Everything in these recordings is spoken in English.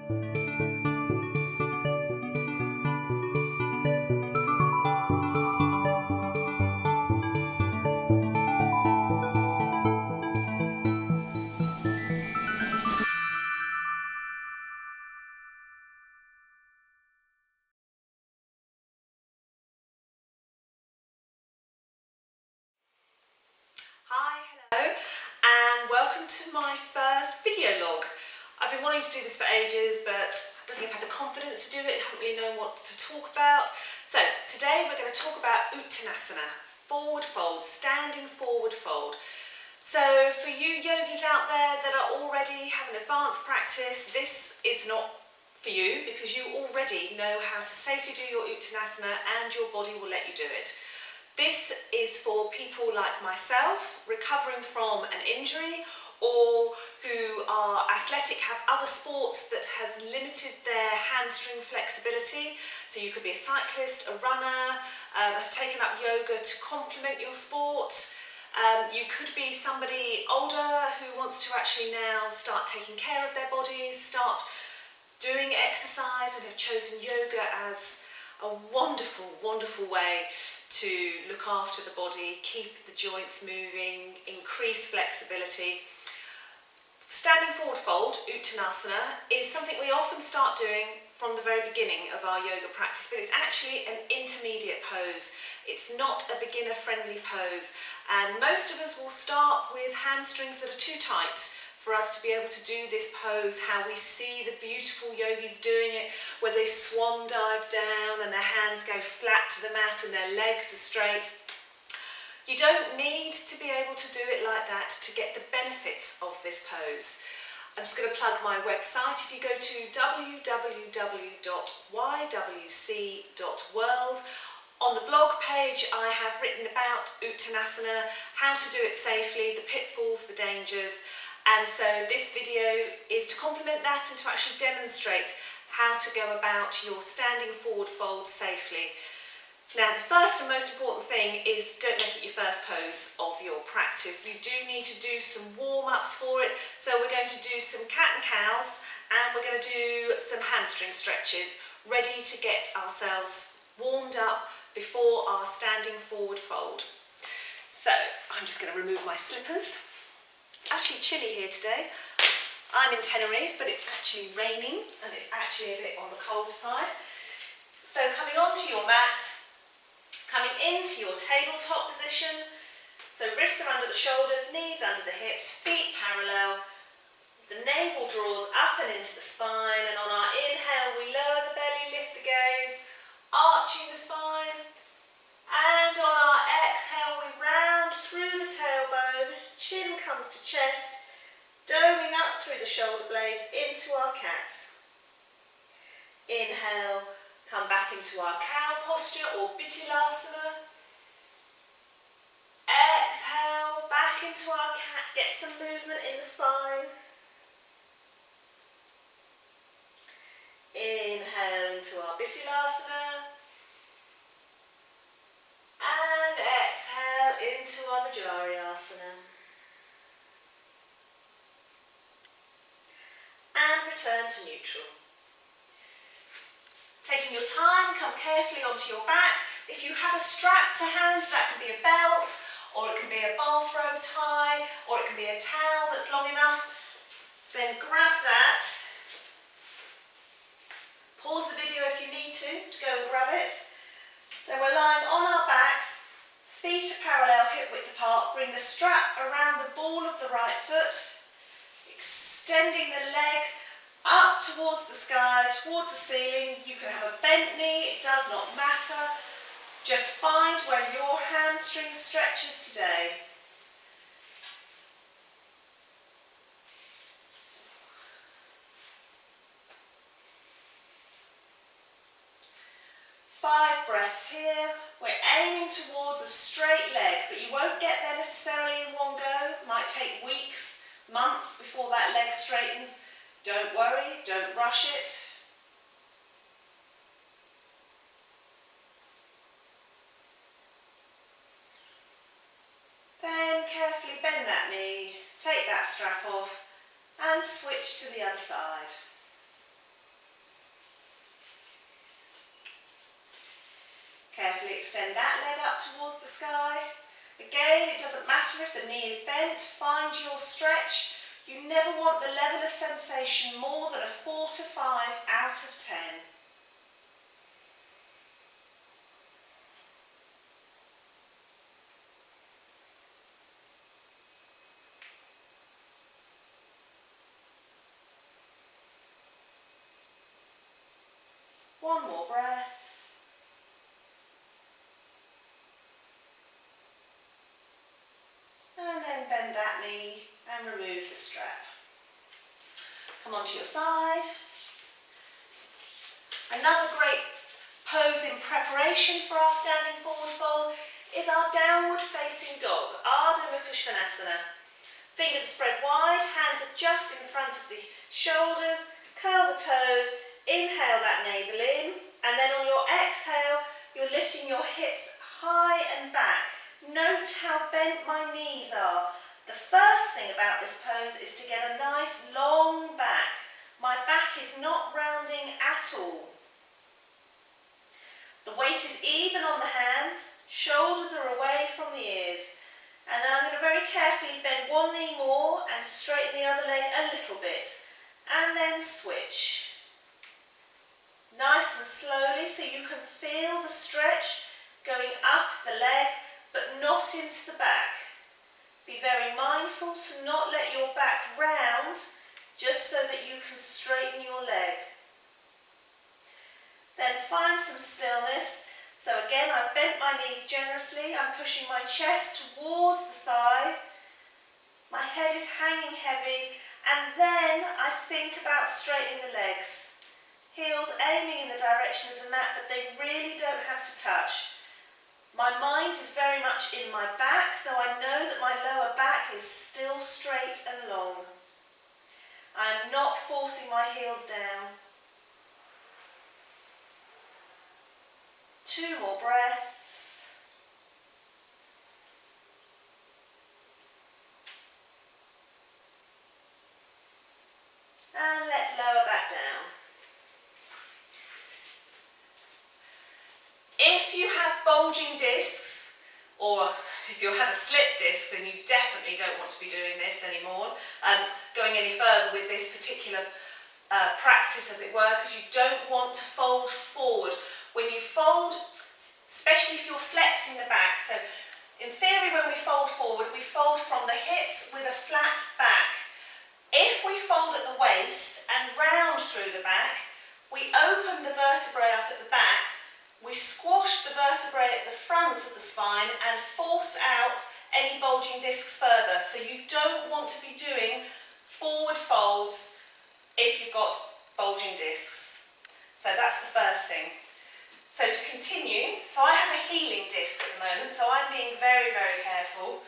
Hi, hello, and welcome to my first video log. I've been wanting to do this for ages, but I don't think I've had the confidence to do it. I haven't really known what to talk about. So today we're going to talk about Uttanasana, forward fold, standing forward fold. So for you yogis out there that are already having advanced practice, this is not for you because you already know how to safely do your Uttanasana and your body will let you do it. This is for people like myself, recovering from an injury, or who are athletic, have other sports that has limited their hamstring flexibility. So you could be a cyclist, a runner, have taken up yoga to complement your sport. You could be somebody older who wants to actually now start taking care of their bodies, start doing exercise, and have chosen yoga as a wonderful, wonderful way to look after the body, keep the joints moving, increase flexibility. Standing forward fold, Uttanasana, is something we often start doing from the very beginning of our yoga practice, but it's actually an intermediate pose. It's not a beginner-friendly pose, and most of us will start with hamstrings that are too tight for us to be able to do this pose, how we see the beautiful yogis doing it, where they swan dive down and their hands go flat to the mat and their legs are straight. You don't need to be able to do it like that to get the benefits of this pose. I'm just going to plug my website. If you go to www.ywc.world, on the blog page I have written about Uttanasana, how to do it safely, the pitfalls, the dangers. And so this video is to complement that and to actually demonstrate how to go about your standing forward fold safely. Now, the first and most important thing is don't make it your first pose of your practice. You do need to do some warm-ups for it. So we're going to do some cat and cows and we're going to do some hamstring stretches, ready to get ourselves warmed up before our standing forward fold. So I'm just going to remove my slippers. It's actually chilly here today. I'm in Tenerife, but it's actually raining and it's actually a bit on the cold side. So coming onto your mat, coming into your tabletop position. So wrists are under the shoulders, knees under the hips, feet parallel. The navel draws up and into the spine, and on our inhale we lower the belly, lift the gaze, arching the spine. And on our exhale we round through the tailbone, chin comes to chest, doming up through the shoulder blades into our cat. Inhale, come back into our cow posture or Uttanasana. Exhale, back into our cat, get some movement in the spine. Inhale into our Uttanasana. And exhale into our Asana. And return to neutral. Taking your time, come carefully onto your back. If you have a strap to hand, so that can be a belt, or it can be a bathrobe tie, or it can be a towel that's long enough, then grab that. Pause the video if you need to go and grab it. Then we're lying on our backs, feet are parallel, hip width apart. Bring the strap around the ball of the right foot, extending the leg up towards the sky, towards the ceiling. You can have a bent knee, it does not matter. Just find where your hamstring stretches today. Five breaths here. We're aiming towards a straight leg, but you won't get there necessarily in one go. It might take weeks, months before that leg straightens. Don't worry, don't rush it. Then carefully bend that knee, take that strap off and switch to the other side. carefully extend that leg up towards the sky. Again, it doesn't matter if the knee is bent, find your stretch. You never want the level of sensation more than a 4 to 5 out of 10. One more breath. And then bend that knee and remove the strap. Come onto your side. Another great pose in preparation for our standing forward fold is our downward facing dog, Ardha Mukha. Fingers are spread wide, hands are just in front of the shoulders, curl the toes, inhale that navel in, and then on your exhale, you're lifting your hips high and back. Note how bent my knees are. The first thing about this pose is to get a nice long back. My back is not rounding at all. The weight is even on the hands, shoulders are away from the ears. And then I'm going to very carefully bend one knee more and straighten the other leg a little bit. And then switch. Nice and slowly so you can feel the stretch going up the leg, but not into the back. Be very mindful to not let your back round, just so that you can straighten your leg. Then find some stillness. So again, I've bent my knees generously. I'm pushing my chest towards the thigh. My head is hanging heavy. And then I think about straightening the legs. Heels aiming in the direction of the mat, but they really don't have to touch. My mind is very much in my back, so I know that my lower back is still straight and long. I am not forcing my heels down. 2 more breaths. And let's lower back down. If you have bulging discs, or if you have a slip disc, then you definitely don't want to be doing this anymore, going any further with this particular practice, as it were, because you don't want to fold forward. When you fold, especially if you're flexing the back, so in theory when we fold forward, we fold from the hips with a flat back. If we fold at the waist and round through the back, we open the vertebrae up at the back, we squash the vertebrae at the front of the spine and force out any bulging discs further. So you don't want to be doing forward folds if you've got bulging discs. So that's the first thing. So to continue, so I have a healing disc at the moment, so I'm being very, very careful.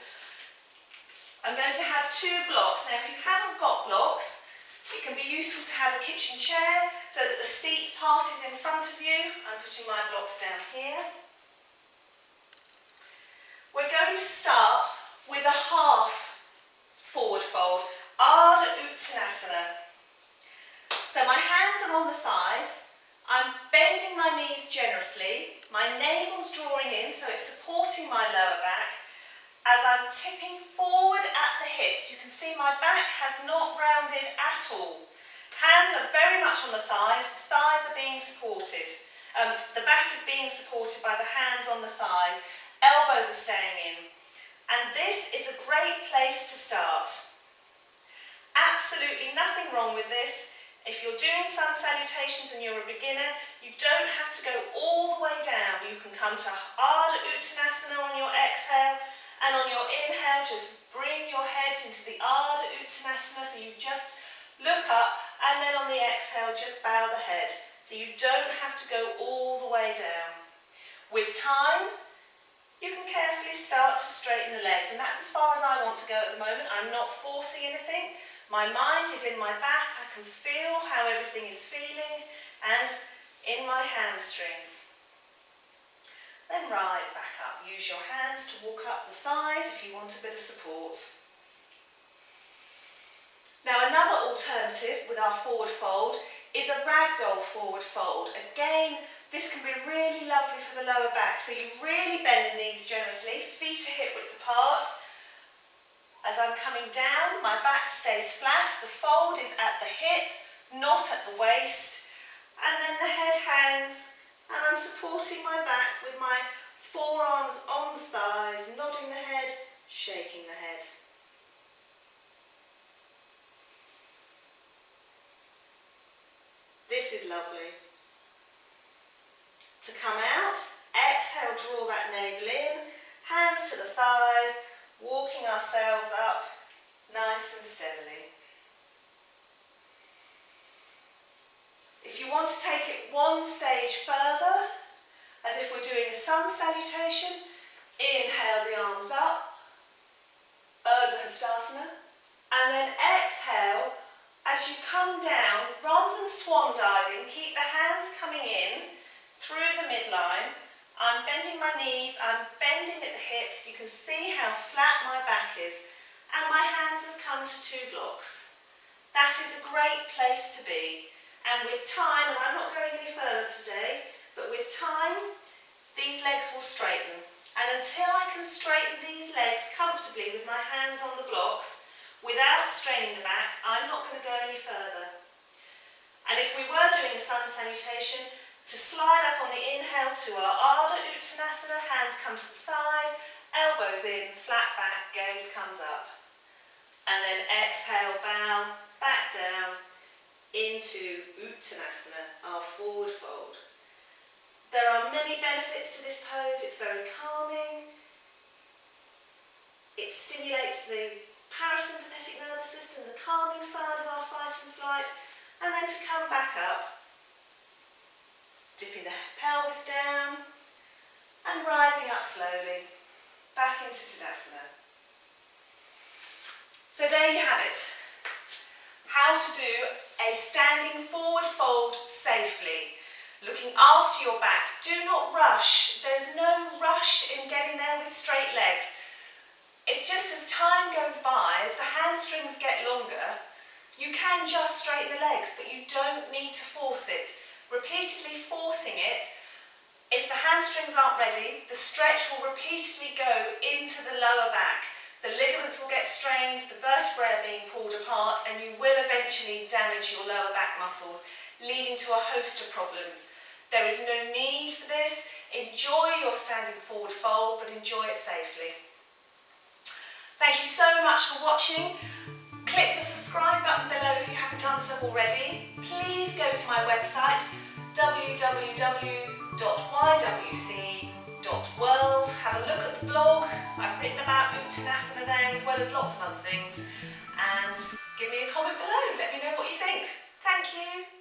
I'm going to have 2 blocks. Now if you haven't got blocks, it can be useful to have a kitchen chair so that the seat part is in front of you. I'm putting my blocks down here. We're going to start with a half forward fold, Ardha Uttanasana. So my hands are on the thighs. I'm bending my knees generously. My navel's drawing in, so it's supporting my lower back. As I'm tipping forward at the hips, you can see my back has not rounded at all. Hands are very much on the thighs are being supported. The back is being supported by the hands on the thighs, elbows are staying in. And this is a great place to start. Absolutely nothing wrong with this. If you're doing sun salutations and you're a beginner, you don't have to go all the way down. You can come to Ardha Uttanasana on your exhale, and on your inhale, just bring your head into the Ardha Uttanasana, so you just look up, and then on the exhale, just bow the head. So you don't have to go all the way down. With time, you can carefully start to straighten the legs, and that's as far as I want to go at the moment. I'm not forcing anything. My mind is in my back. I can feel how everything is feeling, and in my hamstrings. Then rise back up. Use your hands to walk up the thighs if you want a bit of support. Now another alternative with our forward fold is a ragdoll forward fold. Again, this can be really lovely for the lower back. So you really bend the knees generously, feet are hip width apart. As I'm coming down, my back stays flat. The fold is at the hip, not at the waist. And then the head hangs, and I'm supporting my back with my forearms on the thighs, nodding the head, shaking the head. This is lovely. To come out, exhale, draw that navel in, hands to the thighs, walking ourselves up nice and steadily. If you want to take it one stage further, as if we're doing a sun salutation, inhale the arms up, Urdhva Hastasana, and then exhale as you come down. Rather than swan diving, keep the hands coming in through the midline. I'm bending my knees, I'm bending at the hips. You can see how flat my back is, and my hands have come to 2 blocks. That is a great place to be. And with time, and I'm not going any further today, but with time, these legs will straighten. And until I can straighten these legs comfortably with my hands on the blocks, without straining the back, I'm not going to go any further. And if we were doing a sun salutation, to slide up on the inhale to our Ardha Uttanasana, hands come to the thighs, elbows in, flat back, gaze comes up. And then exhale, bow, back down, into Uttanasana, our forward fold. There are many benefits to this pose. It's very calming. It stimulates the parasympathetic nervous system, the calming side of our fight and flight, and then to come back up, dipping the pelvis down and rising up slowly, back into Tadasana. So there you have it. How to do a standing forward fold safely, looking after your back. Do not rush. There's no rush in getting there with straight legs. It's just as time goes by, as the hamstrings get longer, you can just straighten the legs, but you don't need to force it. Repeatedly forcing it, if the hamstrings aren't ready, the stretch will repeatedly go into the lower back. The ligaments will get strained, the vertebrae are being pulled apart, and you will eventually damage your lower back muscles, leading to a host of problems. There is no need for this. Enjoy your standing forward fold, but enjoy it safely. Thank you so much for watching. Click the subscribe button below if you haven't done so already. Please go to my website, www.ywc.world. Have a look at the blog. I've written about Uttanasana there as well as lots of other things. And give me a comment below. Let me know what you think. Thank you.